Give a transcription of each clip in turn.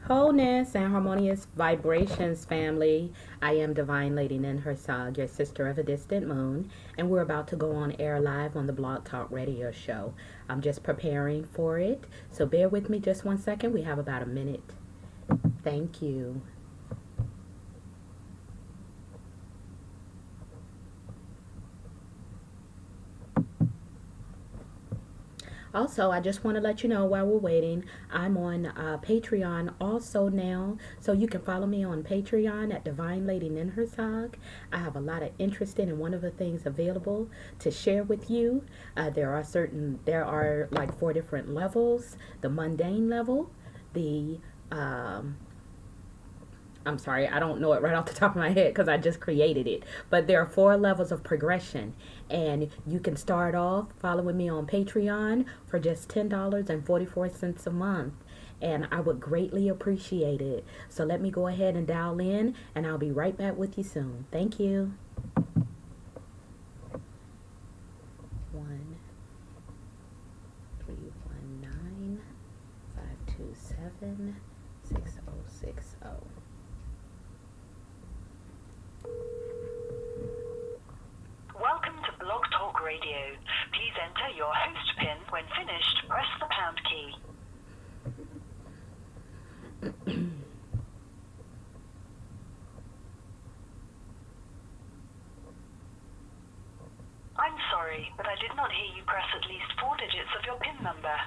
Wholeness and Harmonious Vibrations, family. I am Divine Lady Nin Hersog, your sister of a distant moon, and we're about to go on air live on the Blog Talk Radio Show. I'm just preparing for it, so bear with me just 1 second. We have about a minute. Thank you. Also, I just want to let you know while we're waiting, I'm on Patreon also now. So you can follow me on Patreon at Divine Lady Nin Hersog. I have a lot of interesting and wonderful things available to share with you. There are like 4 different levels. The mundane level, I'm sorry, I don't know it right off the top of my head because I just created it. But there are 4 levels of progression. And you can start off following me on Patreon for just $10.44 a month. And I would greatly appreciate it. So let me go ahead and dial in, and I'll be right back with you soon. Thank you. 1-319-527-6060. Welcome to Blog Talk Radio. Please enter your host PIN. When finished, press the pound key. I'm sorry, but I did not hear you press at least 4 digits of your PIN number.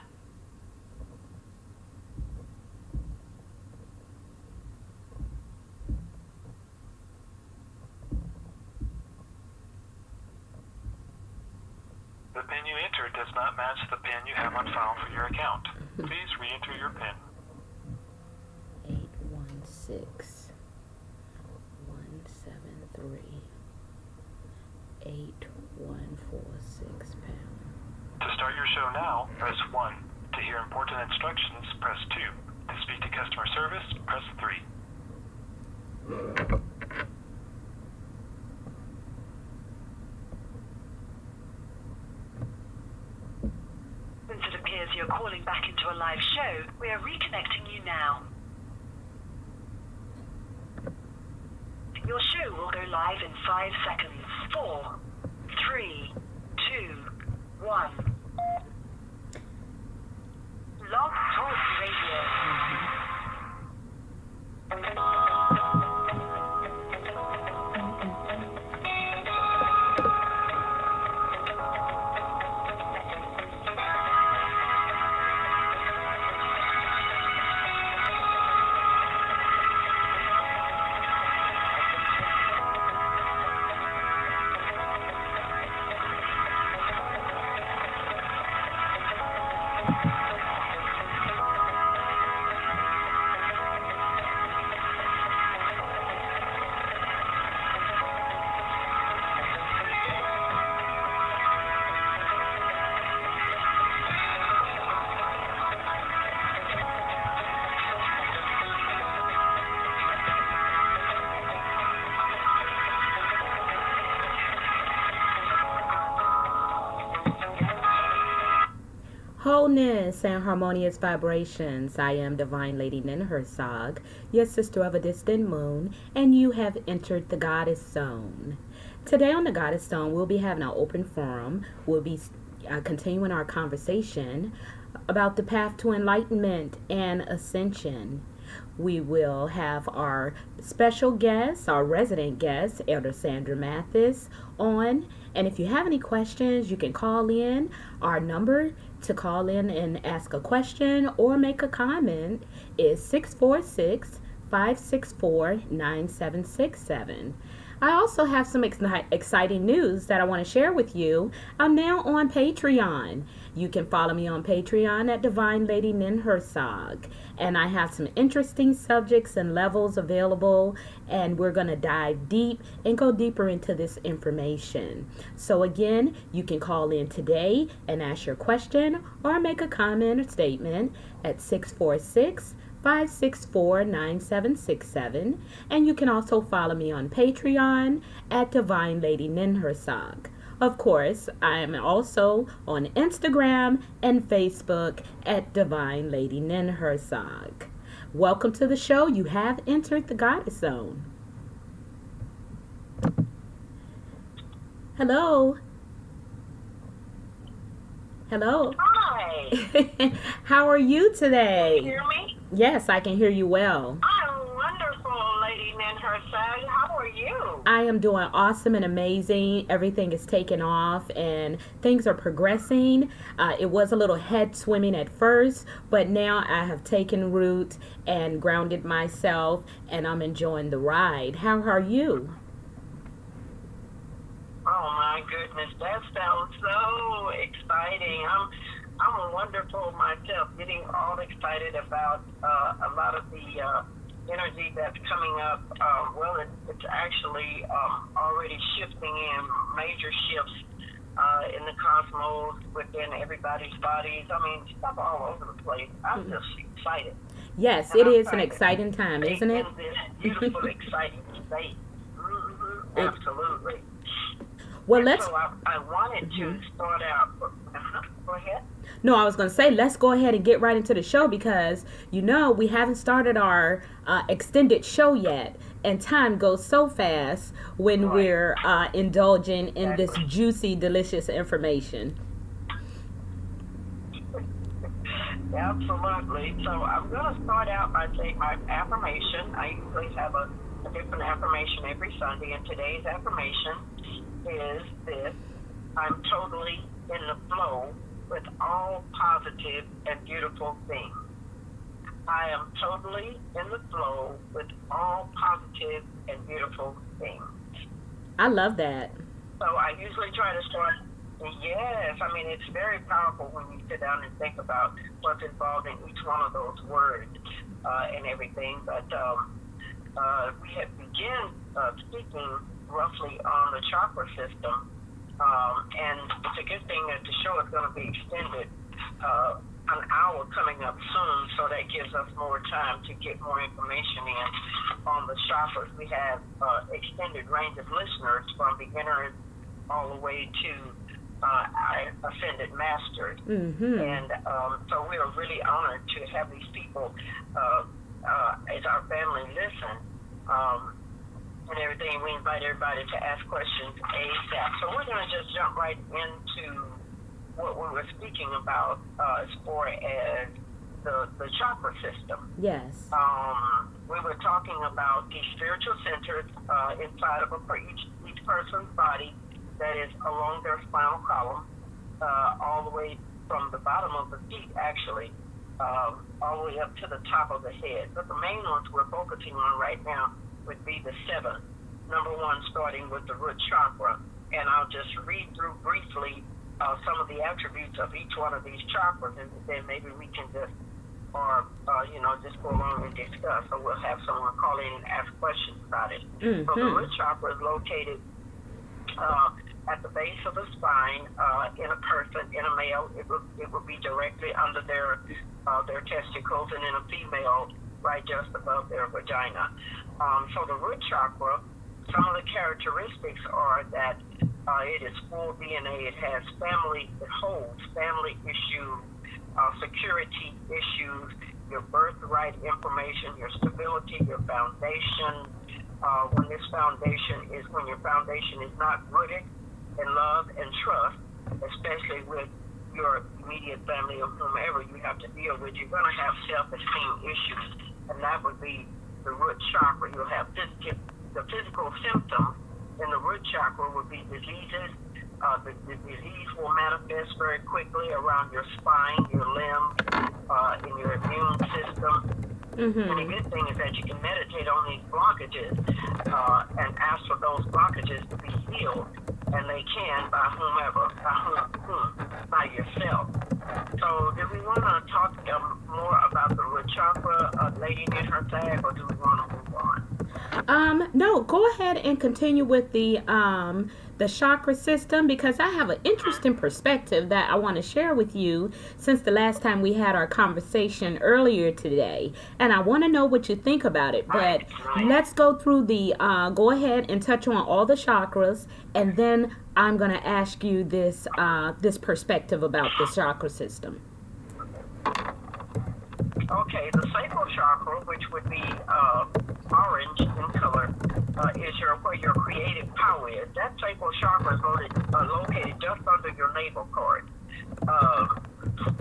The PIN you entered does not match the PIN you have on file for your account. Please re-enter your PIN. 816-173-8146 pound. To start your show now, press 1. To hear important instructions, press 2. To speak to customer service, press 3. Since it appears you're calling back into a live show, we are reconnecting you now. Your show will go live in 5 seconds. 4, 3, 2, 1. Blog Talk Radio. Wholeness and Harmonious Vibrations. I am Divine Lady Nin Hersog, your sister of a distant moon, and you have entered the Goddess Zone. Today on the Goddess Zone, we'll be having an open forum. We'll be continuing our conversation about the path to enlightenment and ascension. We will have our special guest, our resident guest, Elder Sandra Mathew, on. And if you have any questions, you can call in. Our number to call in and ask a question or make a comment is 646-564-9767. I also have some exciting news that I want to share with you. I'm now on Patreon. You can follow me on Patreon at Divine Lady Nin Hersog. And I have some interesting subjects and levels available, and we're going to dive deep and go deeper into this information. So again, you can call in today and ask your question or make a comment or statement at 646-564-9767, and you can also follow me on Patreon at Divine Lady Nin Hersog. Of course, I am also on Instagram and Facebook at Divine Lady Nin Hersog. Welcome to the show. You have entered the Goddess Zone. Hello. Hello. Hi. How are you Can today? you hear me? Yes, I can hear you well. I'm wonderful, Lady Ninhursag. How are you? I am doing awesome and amazing. Everything is taking off and things are progressing. It was a little head swimming at first, but now I have taken root and grounded myself and I'm enjoying the ride. How are you? Oh my goodness, that sounds so exciting. I'm wonderful myself, getting all excited about a lot of the energy that's coming up. It's actually already shifting in major shifts in the cosmos, within everybody's bodies. I mean, stuff all over the place. I'm just excited. Yes, And it I'm is an trying to exciting time, stay isn't it? in this beautiful, exciting state. Absolutely. Well, And let's. so I wanted to start out. Go ahead. No, I was going to say, let's go ahead and get right into the show because, we haven't started our extended show yet. And time goes so fast when Right. we're indulging in this Exactly. juicy, delicious information. Absolutely. So I'm going to start out by saying my affirmation. I usually have a different affirmation every Sunday, and today's affirmation is this: I'm totally in the flow with all positive and beautiful things. I am totally in the flow with all positive and beautiful things. I love that. So I usually try to start. Yes, I mean, it's very powerful when you sit down and think about what's involved in each one of those words and everything. But we have begun speaking roughly on the chakra system. And it's a good thing that the show is going to be extended an hour coming up soon, so that gives us more time to get more information in on the chakras. We have extended range of listeners from beginners all the way to ascended masters. Mm-hmm. And so we are really honored to have these people as our family listen. And everything. We invite everybody to ask questions ASAP. So we're going to just jump right into what we were speaking about as far as the chakra system. Yes. We were talking about the spiritual centers inside of each person's body that is along their spinal column, all the way from the bottom of the feet, actually, all the way up to the top of the head. But the main ones we're focusing on right now would be the 7. Number 1, starting with the root chakra. And I'll just read through briefly some of the attributes of each one of these chakras, and then maybe we can just go along and discuss. So we'll have someone call in and ask questions about it. Mm-hmm. So the root chakra is located at the base of the spine in a person. In a male, it would be directly under their testicles, and in a female, right just above their vagina. So the root chakra, some of the characteristics are that it is full DNA. It has it holds family issues, security issues, your birthright information, your stability, your foundation. When your foundation is not rooted in love and trust, especially with your immediate family or whomever you have to deal with, you're going to have self-esteem issues, and that would be the root chakra. You'll have the physical symptoms in the root chakra would be diseases. The disease will manifest very quickly around your spine, your limbs, in your immune system. Mm-hmm. And the good thing is that you can meditate on these blockages and ask for those blockages to be healed, and they can by whomever, by yourself. So do we want to talk more about the root chakra, Lady Ninhursag, or do we want to move on? No, go ahead and continue with the chakra system, because I have an interesting perspective that I want to share with you since the last time we had our conversation earlier today, and I want to know what you think about it. But let's go through go ahead and touch on all the chakras, and then I'm going to ask you this perspective about the chakra system. Okay, the sacral chakra, which would be orange in color, is where your creative power is. That sacral chakra is located just under your navel cord.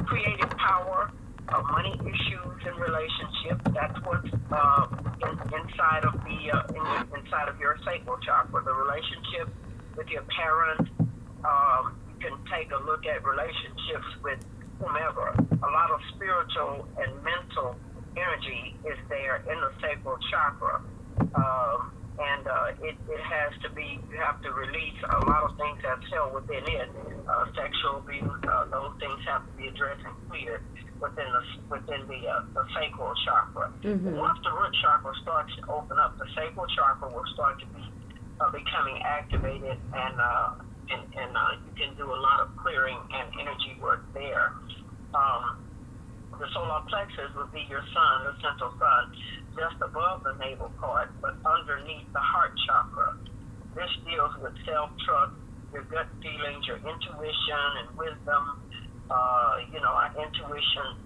Creative power, money issues and relationships. That's what's inside of inside of your sacral chakra. The relationship with your parent. You can take a look at relationships with whomever. A lot of spiritual and mental energy is there in the sacral chakra. And it has to be, you have to release a lot of things that's held within it. Sexual abuse, those things have to be addressed and cleared within the sacral chakra. Mm-hmm. Once the root chakra starts to open up, the sacral chakra will start to be becoming activated, and you can do a lot of clearing and energy work there. The solar plexus would be your sun, the central sun, just above the navel cord, but underneath the heart chakra. This deals with self-trust, your gut feelings, your intuition and wisdom. Our intuition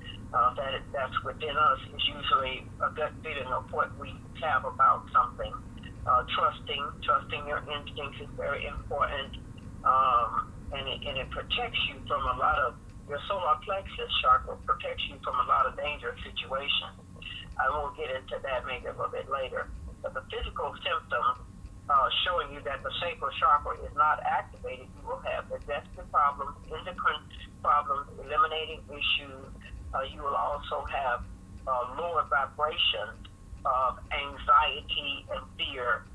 that's within us is usually a gut feeling of what we have about something. Trusting your instincts is very important, and it protects you from a lot of, your solar plexus chakra protects you from a lot of dangerous situations. I will get into that maybe a little bit later. But the physical symptoms showing you that the sacral chakra is not activated, you will have digestive problems, endocrine problems, eliminating issues. You will also have lower vibrations of anxiety and fear.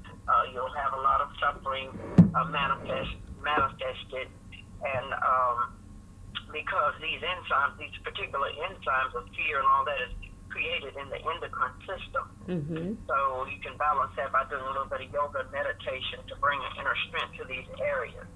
You'll have a lot of suffering manifested, and because these particular enzymes of fear and all that is created in the endocrine system. Mm-hmm. So you can balance that by doing a little bit of yoga and meditation to bring an inner strength to these areas.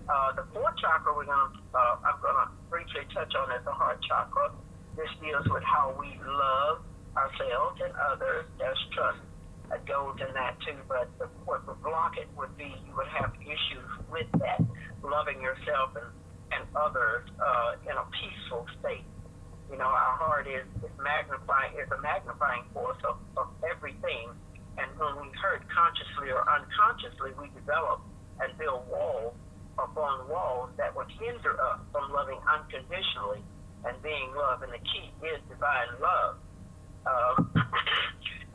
The fourth chakra I'm gonna briefly touch on is the heart chakra. This deals with how we love ourselves and others. There's trust that goes in that too, but what would block it would be you would have issues with that, loving yourself and others in a peaceful state. Our heart is a magnifying force of everything, and when we hurt consciously or unconsciously, we develop and build walls upon walls that would hinder us from loving unconditionally and being loved, and the key is divine love.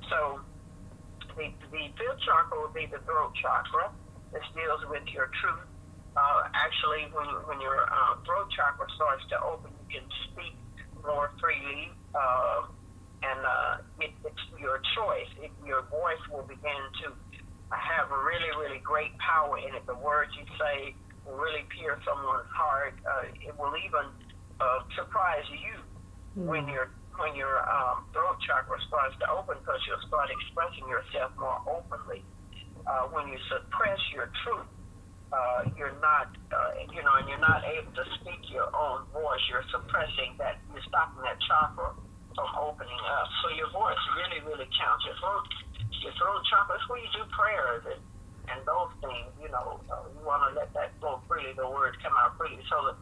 So the fifth chakra will be the throat chakra. This deals with your truth. Actually, when your throat chakra starts to open, you can speak more freely, and it's your choice. Your voice will begin to have a really, really great power in it. The words you say will really pierce someone's heart. It will even surprise you when your throat chakra starts to open, because you'll start expressing yourself more openly. When you suppress your truth, you're not, and you're not able to speak your own voice. You're suppressing that. You're stopping that chakra from opening up. So your voice really, really counts. Your throat chakra is where you do prayers and those things. You want to let that flow freely. The words come out freely. So the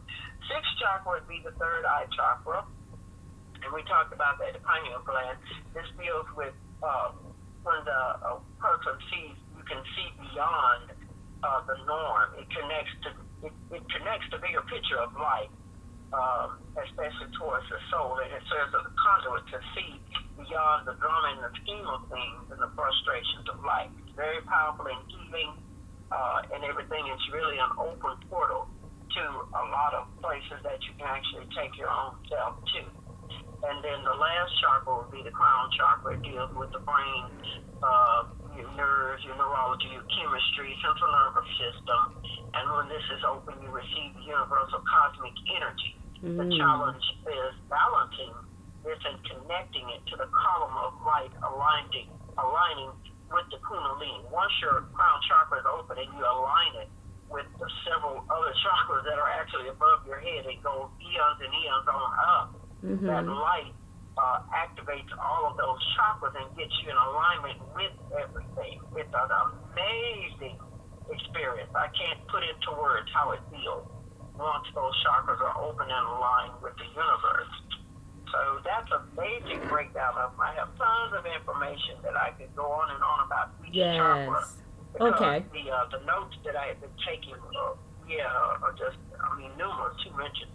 sixth chakra would be the third eye chakra, and we talked about that, the pineal gland. This deals with when a person sees, you can see beyond the norm. It connects the bigger picture of life, especially towards the soul, and it serves as a conduit to see beyond the drama and the scheme of things and the frustrations of life. It's very powerful in healing and everything. It's really an open portal to a lot of places that you can actually take your own self to. And then the last chakra would be the crown chakra. It deals with the brain, your nerves, your neurology, your chemistry, central nervous system. And when this is open, you receive the universal cosmic energy. The challenge is balancing this and connecting it to the column of light, aligning with the Kundalini. Once your crown chakra is open and you align it with the several other chakras that are actually above your head, it goes eons and eons on up. Mm-hmm. That light activates all of those chakras and gets you in alignment with everything. It's an amazing experience. I can't put into words how it feels once those chakras are open and aligned with the universe. So that's a basic breakdown of them. I have tons of information that I could go on and on about each chakra. Yes. Because Okay. the notes that I have been taking, are just, numerous to mention.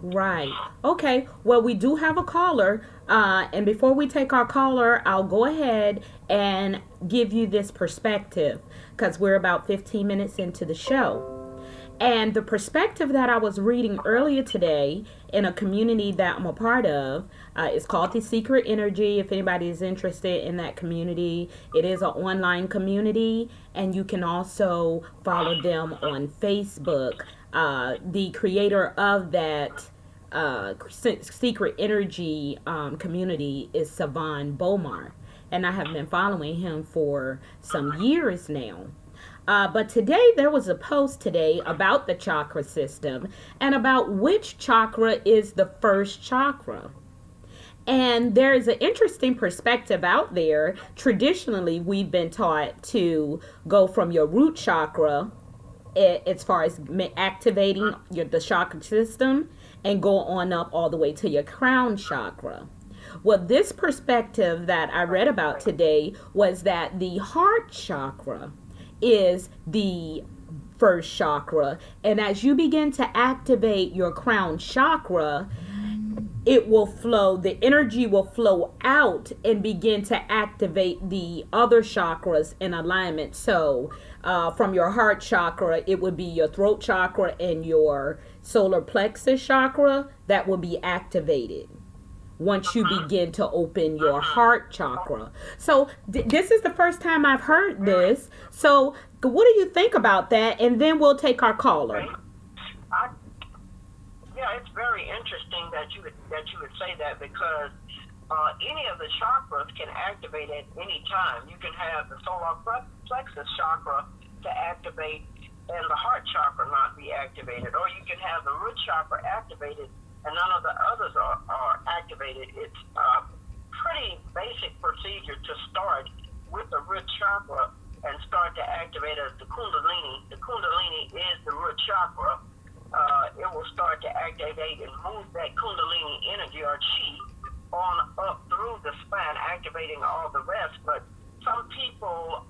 Right. Okay. Well, we do have a caller. And before we take our caller, I'll go ahead and give you this perspective because we're about 15 minutes into the show. And the perspective that I was reading earlier today in a community that I'm a part of is called The Secret Energy. If anybody is interested in that community, it is an online community, and you can also follow them on Facebook. The creator of that Secret Energy community is Savan Bomar, and I have been following him for some years now. But today there was a post today about the chakra system and about which chakra is the first chakra. And there is an interesting perspective out there. Traditionally, we've been taught to go from your root chakra as far as activating the chakra system and go on up all the way to your crown chakra. Well, this perspective that I read about today was that the heart chakra is the first chakra, and as you begin to activate your crown chakra, it will flow, the energy will flow out and begin to activate the other chakras in alignment. So from your heart chakra, it would be your throat chakra and your solar plexus chakra that will be activated once you begin to open your heart chakra. So this is the first time I've heard this. So what do you think about that? And then we'll take our caller. It's very interesting that you would say that, because any of the chakras can activate at any time. You can have the solar plexus chakra to activate and the heart chakra not be activated, or you can have the root chakra activated and none of the others are activated. It's a pretty basic procedure to start with the root chakra and start to activate as the Kundalini. The Kundalini is the root chakra. It will start to activate and move that Kundalini energy or chi on up through the spine, activating all the rest. But some people,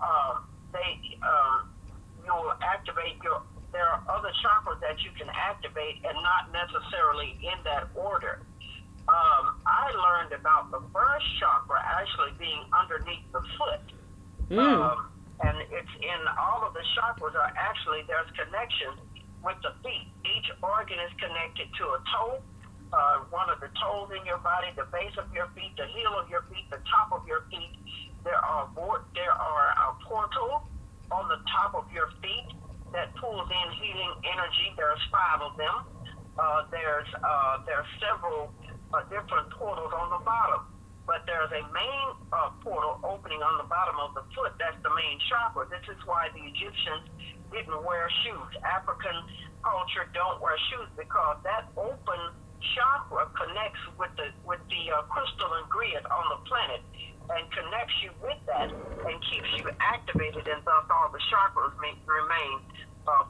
you'll activate there are other chakras that you can activate and not necessarily in that order. I learned about the first chakra actually being underneath the foot. And it's in all of the chakras there's connection with the feet. Each organ is connected to a toe, one of the toes in your body, the base of your feet, the heel of your feet, the top of your feet. There are portals on the top of your feet that pulls in healing energy. There's 5 of them. There's several different portals on the bottom, but there's a main portal opening on the bottom of the foot. That's the main chakra. This is why the Egyptians didn't wear shoes. African culture don't wear shoes, because that open chakra connects with the crystal ingredient on the planet and connects you with that and keeps you activated, and thus all the chakras remain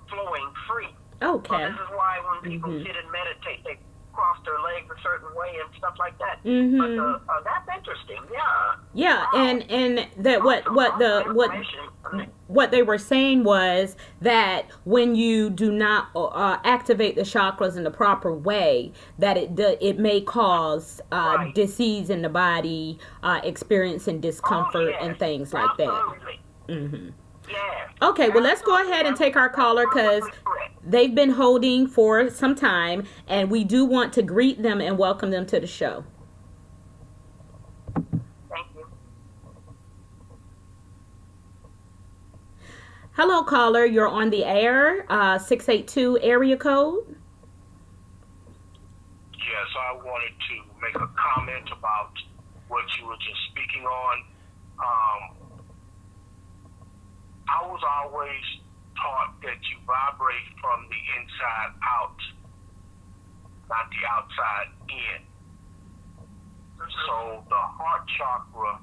flowing free. Okay. This is why when people sit and meditate, they cross their legs a certain way and stuff like that. But that's interesting. Yeah, wow. and that what they were saying was that when you do not activate the chakras in the proper way, that it may cause disease in the body, experiencing discomfort and things like that. Yeah. Okay, well, let's go ahead and take our caller, because they've been holding for some time, and we do want to greet them and welcome them to the show. Thank you. Hello, caller. You're on the air. 682 area code. Yes, I wanted to make a comment about what you were just speaking on. I was always taught that you vibrate from the inside out, not the outside in. So the heart chakra,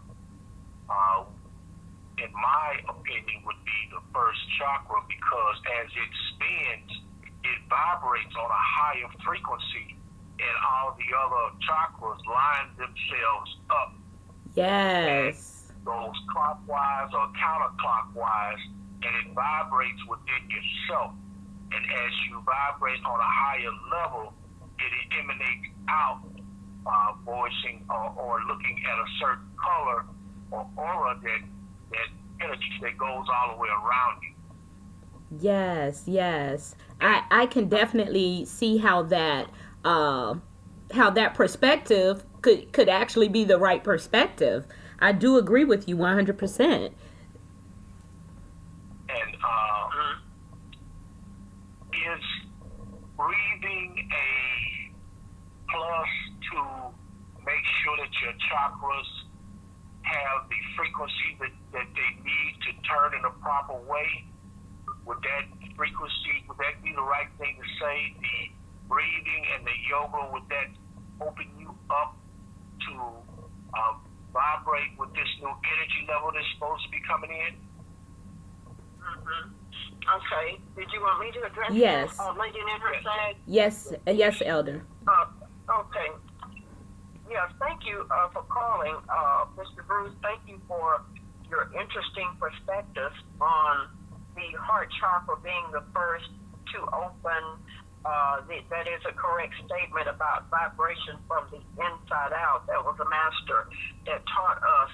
in my opinion, would be the first chakra, because as it spins, it vibrates on a higher frequency and all the other chakras line themselves up. Yes. And goes clockwise or counterclockwise, and it vibrates within yourself. And as you vibrate on a higher level, it emanates out, voicing or looking at a certain color or aura that energy that goes all the way around you. Yes, yes. I can definitely see how that perspective could actually be the right perspective. I do agree with you 100%. And is breathing a plus to make sure that your chakras have the frequency that they need to turn in a proper way? Would that be the right thing to say? The breathing and the yoga, would that open you up to vibrate with this new energy level that's supposed to be coming in? Okay. Did you want me to address Yes. that? Lady in her side? Yes, Elder. Okay. Yes, thank you for calling, Mr. Bruce. Thank you for your interesting perspective on the heart chakra being the first to open. That is a correct statement about vibration from the inside out. That was a master that taught us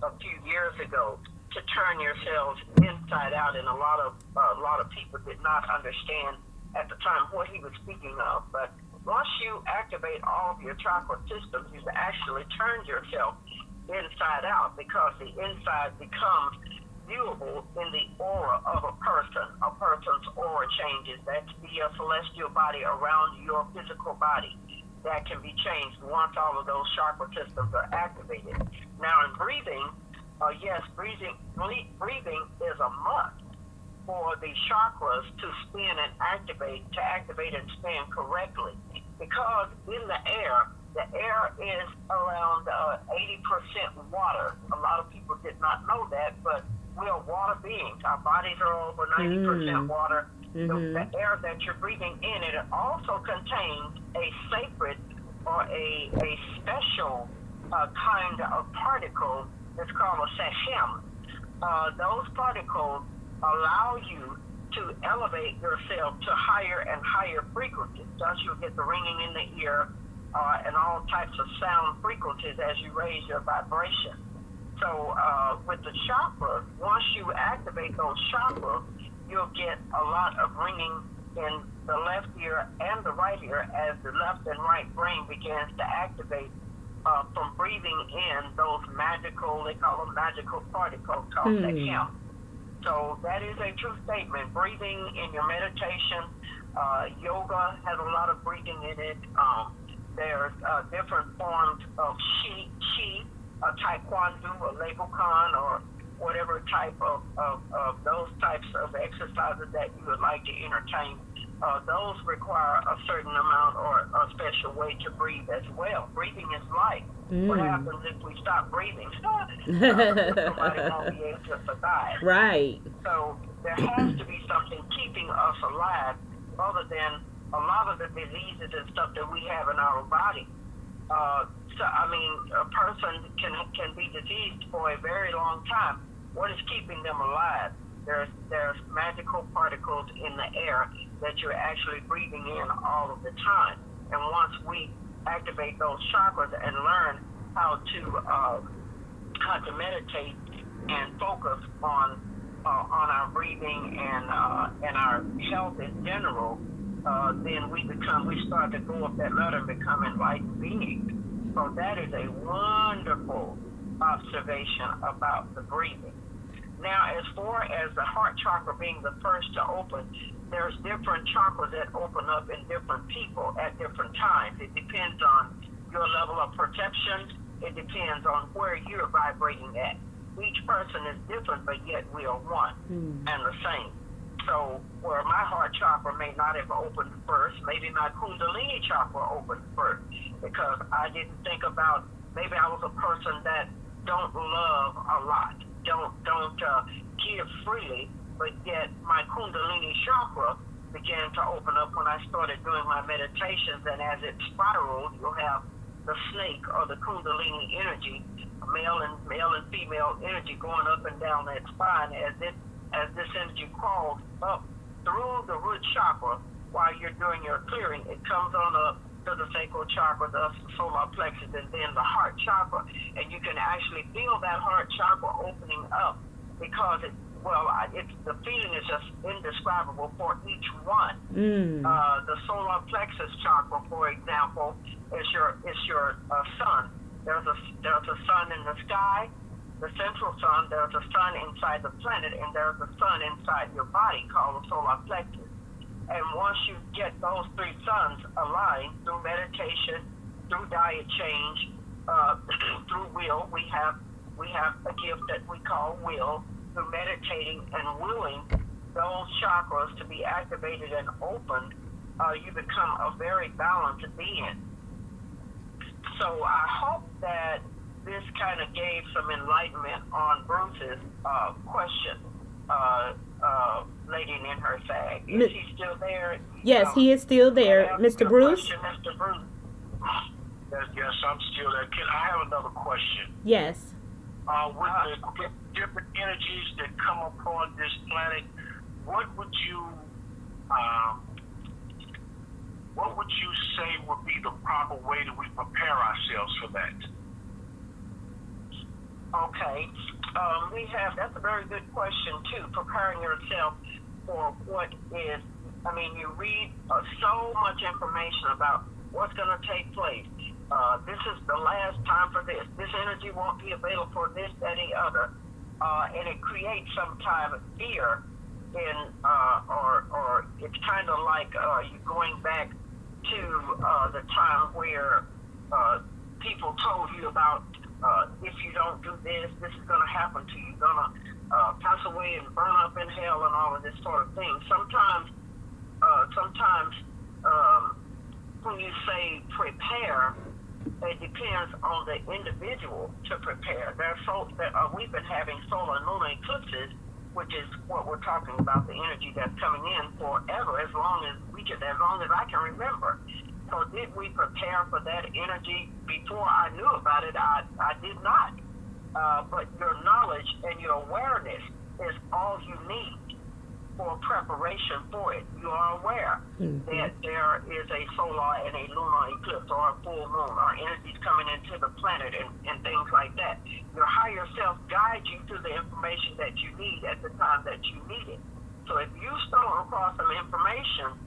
a few years ago to turn yourselves inside out, and a lot of people did not understand at the time what he was speaking of. But once you activate all of your chakra systems, you actually turn yourself inside out, because the inside becomes viewable in the aura of a person. A person's aura changes. That's the celestial body around your physical body. That can be changed once all of those chakra systems are activated. Now, in breathing, yes, breathing is a must for the chakras to spin and activate and spin correctly. Because in the air is around 80% water. A lot of people did not know that, but we are water beings. Our bodies are over 90% water. The air that you're breathing in, it also contains a sacred or a special kind of particle that's called a sachem. Those particles allow you to elevate yourself to higher and higher frequencies. Thus, you'll get the ringing in the ear and all types of sound frequencies as you raise your vibration. So with the chakras, once you activate those chakras, you'll get a lot of ringing in the left ear and the right ear as the left and right brain begins to activate from breathing in those magical, they call them magical particles called sachem. So that is a true statement. Breathing in your meditation, yoga has a lot of breathing in it. There's different forms of chi, taekwondo, or legokan, or whatever type of those types of exercises that you would like to entertain. Those require a certain amount or a special way to breathe as well. Breathing is life. What happens if we stop breathing? Somebody won't be able to survive. Right. So there has to be something keeping us alive other than a lot of the diseases and stuff that we have in our body. So, I mean, a person can be diseased for a very long time. What is keeping them alive? There's magical particles in the air that you're actually breathing in all of the time. And once we activate those chakras and learn how to meditate and focus on our breathing and our health in general, then we start to go up that ladder and become enlightened beings. So that is a wonderful observation about the breathing. Now, as far as the heart chakra being the first to open, there's different chakras that open up in different people at different times. It depends on your level of perception. It depends on where you're vibrating at. Each person is different, but yet we are one and the same. So where my heart chakra may not have opened first, maybe my kundalini chakra opened first, because I didn't think about, maybe I was a person that don't love a lot, don't give freely, but yet my kundalini chakra began to open up when I started doing my meditations, and as it spiraled, you'll have the snake or the kundalini energy, male and female energy going up and down that spine as this energy crawls up through the root chakra while you're doing your clearing. It comes on up to the sacral chakra, the solar plexus, and then the heart chakra. And you can actually feel that heart chakra opening up because the feeling is just indescribable for each one. The solar plexus chakra, for example, is your sun. There's a sun in the sky, the central sun. There's a sun inside the planet, and there's a sun inside your body called the solar plexus. And once you get those three suns aligned through meditation, through diet change, through will, we have a gift that we call will. Through meditating and willing those chakras to be activated and opened, you become a very balanced being. So I hope that this kind of gave some enlightenment on Bruce's question, Lady in her sag. Is he still there? Yes, he is still there. Mr. Bruce? Mr. Bruce. Yes, I'm still there. I have another question. Yes. With the different energies that come upon this planet, what would you say would be the proper way that we prepare ourselves for that? Okay. That's a very good question too, preparing yourself for what is, you read so much information about what's going to take place. This is the last time for this. This energy won't be available for this, that, and the other. And it creates some kind of fear or it's kind of like you going back to the time where people told you about if you don't do this, this is going to happen to you. You're going to pass away and burn up in hell and all of this sort of thing. Sometimes when you say prepare, it depends on the individual to prepare. We've been having solar and lunar eclipses, which is what we're talking about, the energy that's coming in forever, as long as I can remember. So did we prepare for that energy before I knew about it? I did not. But your knowledge and your awareness is all you need for preparation for it. You are aware that there is a solar and a lunar eclipse or a full moon or energies coming into the planet and things like that. Your higher self guides you to the information that you need at the time that you need it. So if you stumble across some information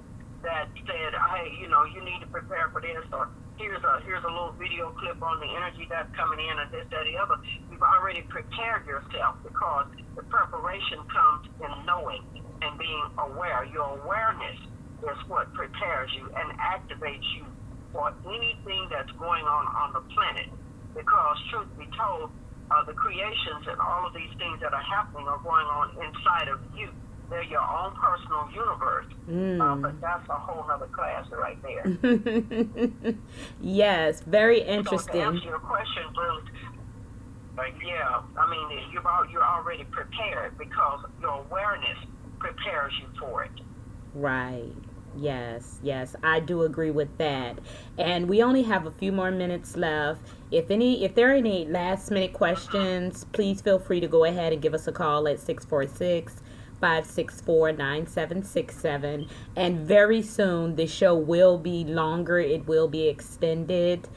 that said, hey, you need to prepare for this, or here's a little video clip on the energy that's coming in and this, that, the other, you've already prepared yourself because the preparation comes in knowing and being aware. Your awareness is what prepares you and activates you for anything that's going on the planet. Because truth be told, the creations and all of these things that are happening are going on inside of you. They're your own personal universe. But that's a whole other class right there. Yes, very interesting. So to answer your question, Bruce, you're already prepared because your awareness prepares you for it. Right. Yes, I do agree with that. And we only have a few more minutes left. If there are any last minute questions, please feel free to go ahead and give us a call at 646-564-9767. And very soon the show will be longer. It will be extended.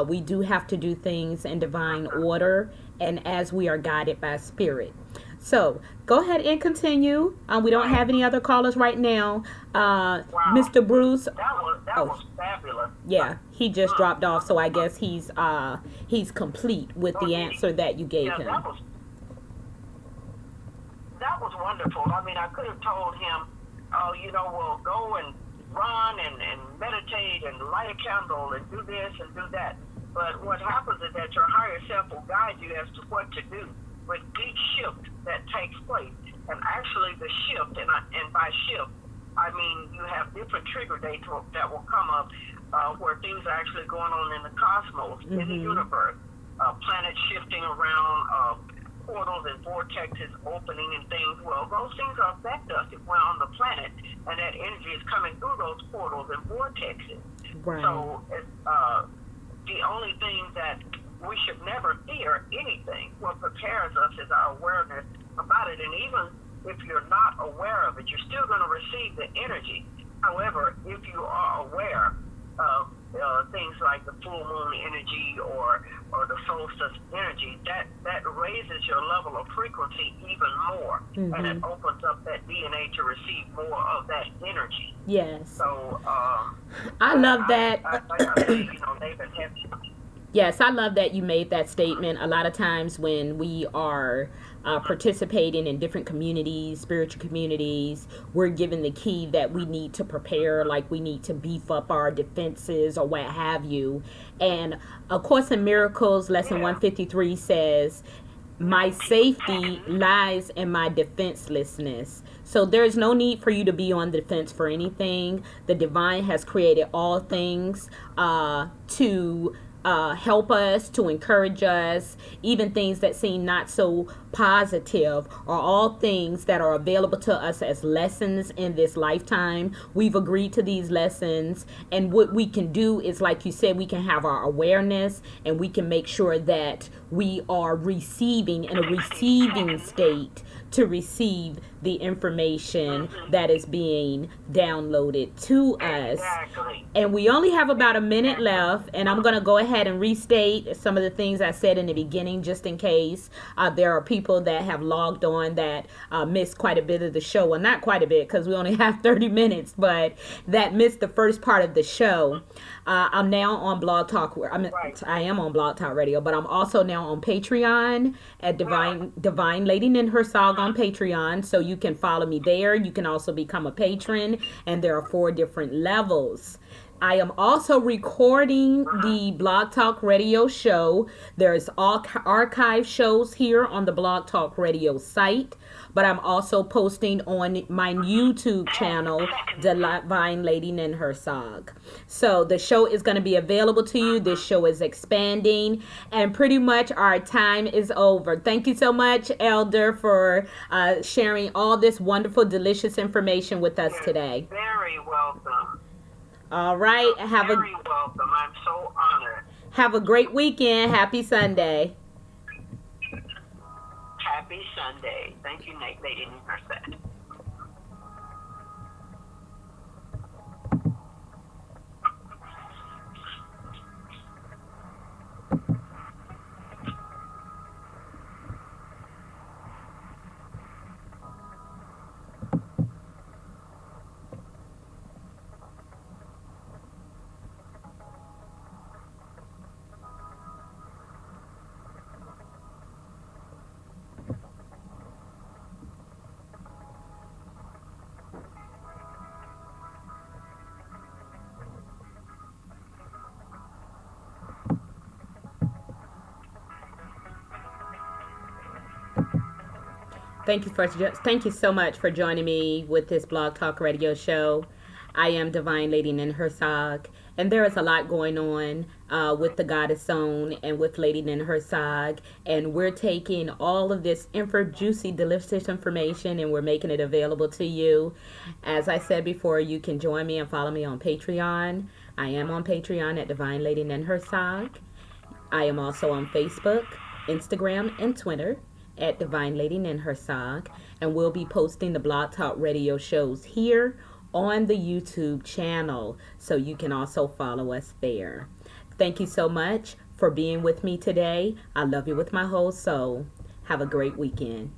We do have to do things in divine order and as we are guided by spirit. So go ahead and continue. We don't have any other callers right now. Wow. Mr. Bruce. That was fabulous. Yeah, he just dropped off, so I guess he's complete with the answer that you gave him. That was wonderful. I could have told him, well, go and run and meditate and light a candle and do this and do that. But what happens is that your higher self will guide you as to what to do with each shift that takes place. And actually the shift, and by shift, I mean you have different trigger dates that will come up where things are actually going on in the cosmos, in the universe. Planets shifting around, portals and vortexes opening and things. Well, those things affect us if we're on the planet, and that energy is coming through those portals and vortexes. Right. So the only thing that we should never fear anything. What prepares us is our awareness about it. And even if you're not aware of it, you're still going to receive the energy. However, if you are aware of things like the full moon energy or the solstice energy, that raises your level of frequency even more. Mm-hmm. And it opens up that DNA to receive more of that energy. Yes. So I love that. I say, they've been heavy. Yes, I love that you made that statement. A lot of times when we are participating in different communities, spiritual communities, we're given the key that we need to prepare, like we need to beef up our defenses or what have you. And A Course in Miracles, lesson 153 says, my safety lies in my defenselessness. So there's no need for you to be on the defense for anything. The divine has created all things to help us, to encourage us. Even things that seem not so positive are all things that are available to us as lessons in this lifetime. We've agreed to these lessons, and what we can do is, like you said, we can have our awareness, and we can make sure that we are receiving in a receiving state to receive the information that is being downloaded to us. Exactly. And we only have about a minute left, and I'm going to go ahead and restate some of the things I said in the beginning, just in case there are people that have logged on that missed quite a bit of the show. Well, not quite a bit, because we only have 30 minutes, but that missed the first part of the show. I'm now on Blog Talk. I am on Blog Talk Radio, but I'm also now on Patreon at Divine Lady Ninhursag on Patreon. So you can follow me there. You can also become a patron, and there are 4 different levels. I am also recording the Blog Talk Radio show. There's all archive shows here on the Blog Talk Radio site, but I'm also posting on my YouTube channel, Divine Lady Ninhursag. So the show is going to be available to you. This show is expanding, and pretty much our time is over. Thank you so much, Elder, for sharing all this wonderful, delicious information with us today. Very welcome. All right. Very welcome. I'm so honored. Have a great weekend. Happy Sunday. Happy Sunday. Thank you, Lady Ninhursag. Thank you so much for joining me with this Blog Talk Radio show. I am Divine Lady Ninhursag, and there is a lot going on with the Goddess Zone and with Lady Ninhursag, and we're taking all of this juicy, delicious information, and we're making it available to you. As I said before, you can join me and follow me on Patreon. I am on Patreon at Divine Lady Ninhursag. I am also on Facebook, Instagram, and Twitter at Divine Lady Ninhursag, and we'll be posting the Blog Talk Radio shows here on the YouTube channel, so you can also follow us there. Thank you so much for being with me today. I love you with my whole soul. Have a great weekend.